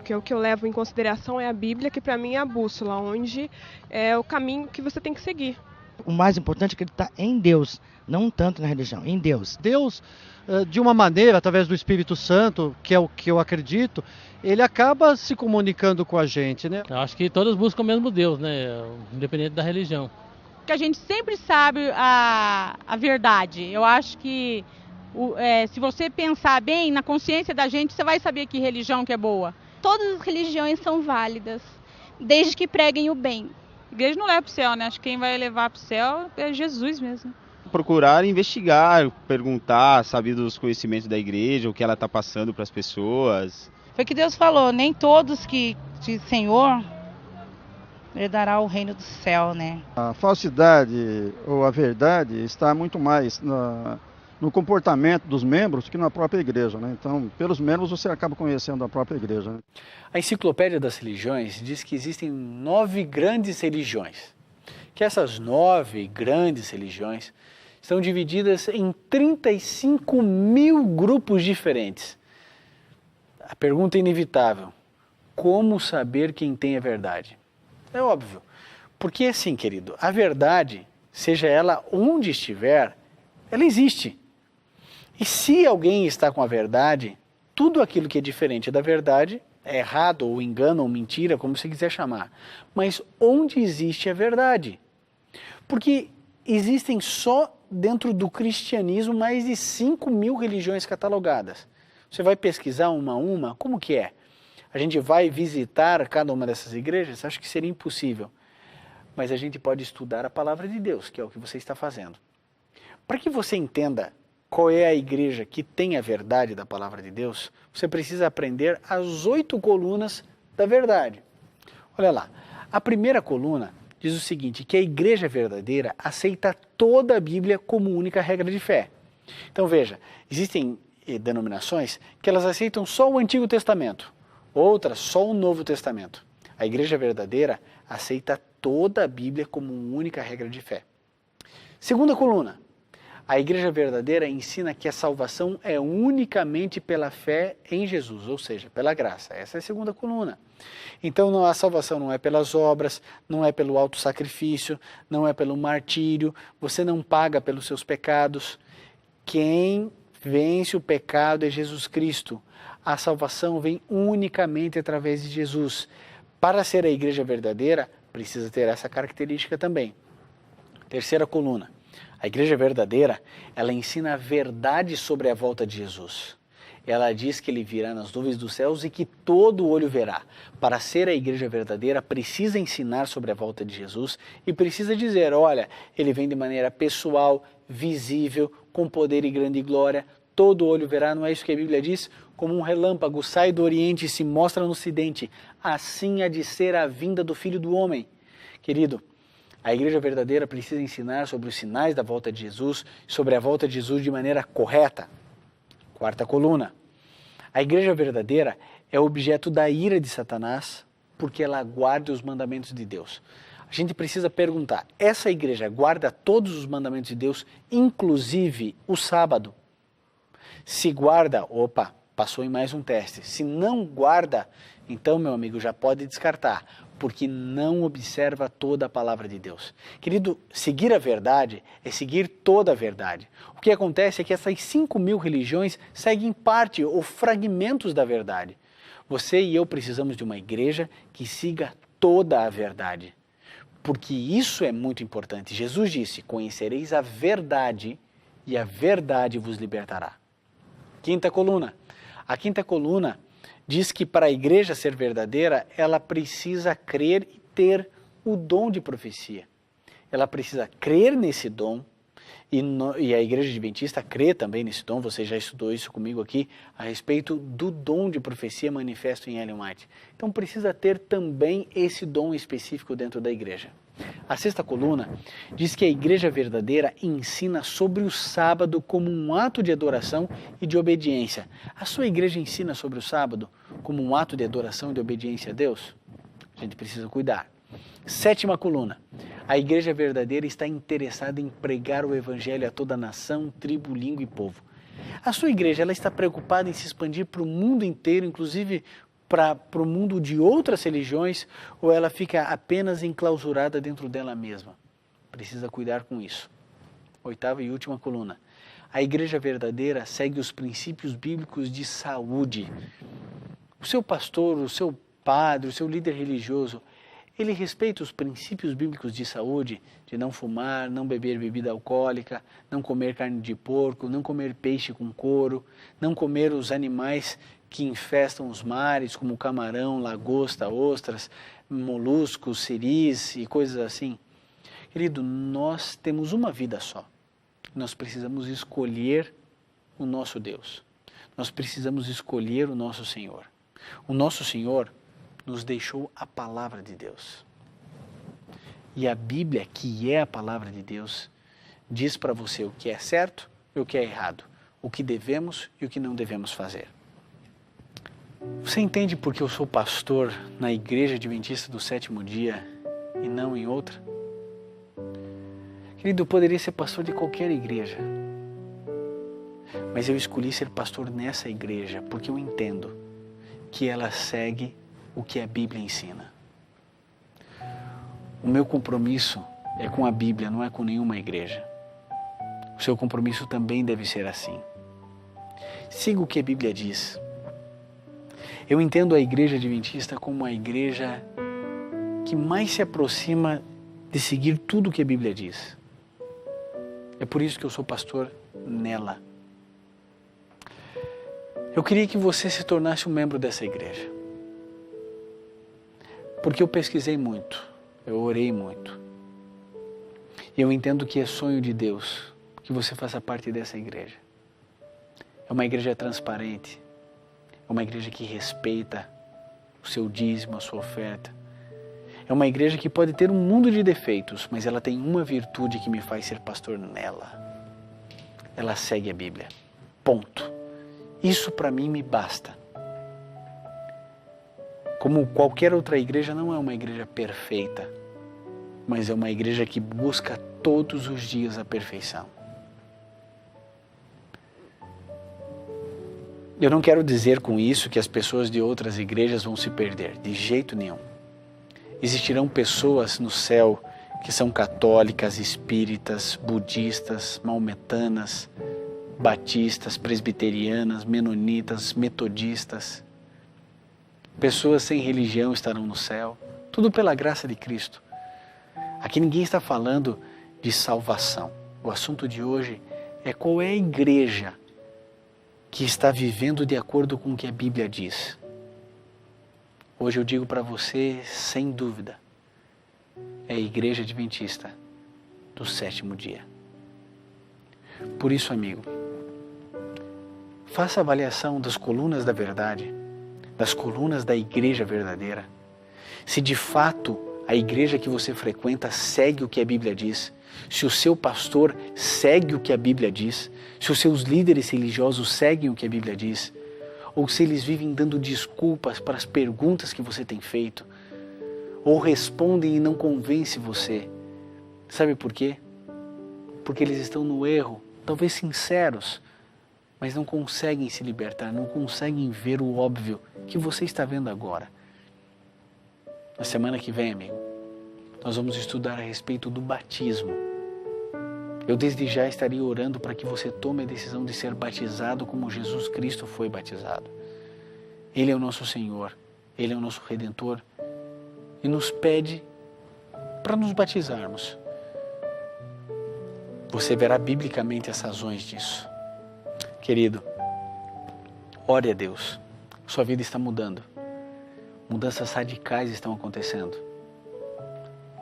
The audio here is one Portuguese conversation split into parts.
porque o que eu levo em consideração é a Bíblia, que para mim é a bússola, onde é o caminho que você tem que seguir. O mais importante é que ele está em Deus, não tanto na religião, em Deus. Deus, de uma maneira, através do Espírito Santo, que é o que eu acredito, ele acaba se comunicando com a gente, né? Eu acho que todos buscam o mesmo Deus, né? Independente da religião. Que a gente sempre sabe a verdade. Eu acho que se você pensar bem, na consciência da gente, você vai saber que religião que é boa. Todas as religiões são válidas, desde que preguem o bem. A igreja não leva para o céu, né? Acho que quem vai levar para o céu é Jesus mesmo. Procurar investigar, perguntar, saber dos conhecimentos da igreja, o que ela está passando para as pessoas. Foi que Deus falou, nem todos que dizem Senhor herdará o reino do céu, né? A falsidade ou a verdade está muito mais no comportamento dos membros que na própria igreja, né? Então, pelos membros você acaba conhecendo a própria igreja, né? A Enciclopédia das Religiões diz que existem 9 grandes religiões, que essas 9 grandes religiões estão divididas em 35 mil grupos diferentes. A pergunta é inevitável: como saber quem tem a verdade? É óbvio, porque assim, querido, a verdade, seja ela onde estiver, ela existe. E se alguém está com a verdade, tudo aquilo que é diferente da verdade é errado, ou engano, ou mentira, como você quiser chamar. Mas onde existe a verdade? Porque existem só dentro do cristianismo mais de 5 mil religiões catalogadas. Você vai pesquisar uma a uma, como que é? A gente vai visitar cada uma dessas igrejas? Acho que seria impossível. Mas a gente pode estudar a palavra de Deus, que é o que você está fazendo. Para que você entenda qual é a igreja que tem a verdade da palavra de Deus, você precisa aprender as 8 colunas da verdade. Olha lá, a primeira coluna diz o seguinte, que a igreja verdadeira aceita toda a Bíblia como única regra de fé. Então veja, existem denominações que elas aceitam só o Antigo Testamento, outras só o Novo Testamento. A igreja verdadeira aceita toda a Bíblia como única regra de fé. Segunda coluna, a igreja verdadeira ensina que a salvação é unicamente pela fé em Jesus, ou seja, pela graça. Essa é a segunda coluna. Então a salvação não é pelas obras, não é pelo autossacrifício, não é pelo martírio, você não paga pelos seus pecados. Quem vence o pecado é Jesus Cristo. A salvação vem unicamente através de Jesus. Para ser a igreja verdadeira, precisa ter essa característica também. Terceira coluna. A igreja verdadeira, ela ensina a verdade sobre a volta de Jesus. Ela diz que ele virá nas nuvens dos céus e que todo olho verá. Para ser a igreja verdadeira, precisa ensinar sobre a volta de Jesus e precisa dizer, olha, ele vem de maneira pessoal, visível, com poder e grande glória. Todo olho verá, não é isso que a Bíblia diz? Como um relâmpago sai do Oriente e se mostra no Ocidente. Assim há de ser a vinda do Filho do Homem. Querido, a igreja verdadeira precisa ensinar sobre os sinais da volta de Jesus, sobre a volta de Jesus de maneira correta. Quarta coluna. A igreja verdadeira é objeto da ira de Satanás, porque ela guarda os mandamentos de Deus. A gente precisa perguntar, essa igreja guarda todos os mandamentos de Deus, inclusive o sábado? Se guarda, opa, passou em mais um teste. Se não guarda, então, meu amigo, já pode descartar, porque não observa toda a palavra de Deus. Querido, seguir a verdade é seguir toda a verdade. O que acontece é que essas 5 mil religiões seguem parte ou fragmentos da verdade. Você e eu precisamos de uma igreja que siga toda a verdade, porque isso é muito importante. Jesus disse, conhecereis a verdade e a verdade vos libertará. Quinta coluna. A quinta coluna diz que para a igreja ser verdadeira, ela precisa crer e ter o dom de profecia. Ela precisa crer nesse dom, e a igreja adventista crê também nesse dom, você já estudou isso comigo aqui, a respeito do dom de profecia manifesto em Ellen White. Então precisa ter também esse dom específico dentro da igreja. A sexta coluna diz que a igreja verdadeira ensina sobre o sábado como um ato de adoração e de obediência. A sua igreja ensina sobre o sábado como um ato de adoração e de obediência a Deus? A gente precisa cuidar. Sétima coluna. A igreja verdadeira está interessada em pregar o evangelho a toda nação, tribo, língua e povo. A sua igreja ela está preocupada em se expandir para o mundo inteiro, inclusive para o mundo de outras religiões ou ela fica apenas enclausurada dentro dela mesma? Precisa cuidar com isso. 8ª e última coluna. A igreja verdadeira segue os princípios bíblicos de saúde. O seu pastor, o seu padre, o seu líder religioso, ele respeita os princípios bíblicos de saúde, de não fumar, não beber bebida alcoólica, não comer carne de porco, não comer peixe com couro, não comer os animais que infestam os mares, como camarão, lagosta, ostras, moluscos, siris e coisas assim. Querido, nós temos uma vida só. Nós precisamos escolher o nosso Deus. Nós precisamos escolher o nosso Senhor. O nosso Senhor nos deixou a palavra de Deus. E a Bíblia, que é a palavra de Deus, diz para você o que é certo e o que é errado, o que devemos e o que não devemos fazer. Você entende por que eu sou pastor na Igreja Adventista do Sétimo Dia e não em outra? Querido, eu poderia ser pastor de qualquer igreja, mas eu escolhi ser pastor nessa igreja porque eu entendo que ela segue o que a Bíblia ensina. O meu compromisso é com a Bíblia, não é com nenhuma igreja. O seu compromisso também deve ser assim. Siga o que a Bíblia diz. Eu entendo a Igreja Adventista como a igreja que mais se aproxima de seguir tudo o que a Bíblia diz. É por isso que eu sou pastor nela. Eu queria que você se tornasse um membro dessa igreja. Porque eu pesquisei muito, eu orei muito. E eu entendo que é sonho de Deus que você faça parte dessa igreja. É uma igreja transparente, é uma igreja que respeita o seu dízimo, a sua oferta. É uma igreja que pode ter um mundo de defeitos, mas ela tem uma virtude que me faz ser pastor nela. Ela segue a Bíblia. Ponto. Isso para mim me basta. Como qualquer outra igreja, não é uma igreja perfeita, mas é uma igreja que busca todos os dias a perfeição. Eu não quero dizer com isso que as pessoas de outras igrejas vão se perder, de jeito nenhum. Existirão pessoas no céu que são católicas, espíritas, budistas, maometanas, batistas, presbiterianas, menonitas, metodistas. Pessoas sem religião estarão no céu, tudo pela graça de Cristo. Aqui ninguém está falando de salvação. O assunto de hoje é qual é a igreja que está vivendo de acordo com o que a Bíblia diz. Hoje eu digo para você, sem dúvida, é a Igreja Adventista do Sétimo Dia. Por isso, amigo, faça a avaliação das colunas da verdade, das colunas da igreja verdadeira. Se de fato a igreja que você frequenta segue o que a Bíblia diz, se o seu pastor segue o que a Bíblia diz, se os seus líderes religiosos seguem o que a Bíblia diz, ou se eles vivem dando desculpas para as perguntas que você tem feito, ou respondem e não convencem você. Sabe por quê? Porque eles estão no erro, talvez sinceros, mas não conseguem se libertar, não conseguem ver o óbvio que você está vendo agora. Na semana que vem, amigo, nós vamos estudar a respeito do batismo. Eu desde já estaria orando para que você tome a decisão de ser batizado como Jesus Cristo foi batizado. Ele é o nosso Senhor, Ele é o nosso Redentor e nos pede para nos batizarmos. Você verá biblicamente as razões disso. Querido, ore a Deus. Sua vida está mudando. Mudanças radicais estão acontecendo.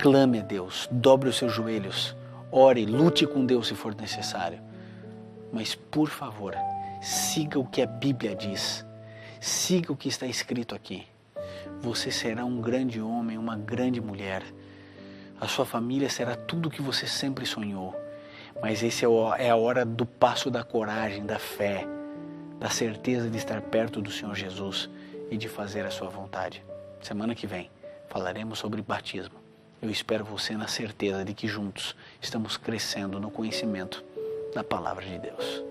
Clame a Deus, dobre os seus joelhos, ore, lute com Deus se for necessário. Mas, por favor, siga o que a Bíblia diz. Siga o que está escrito aqui. Você será um grande homem, uma grande mulher. A sua família será tudo o que você sempre sonhou. Mas esse é a hora do passo da coragem, da fé, da certeza de estar perto do Senhor Jesus e de fazer a sua vontade. Semana que vem falaremos sobre batismo. Eu espero você na certeza de que juntos estamos crescendo no conhecimento da Palavra de Deus.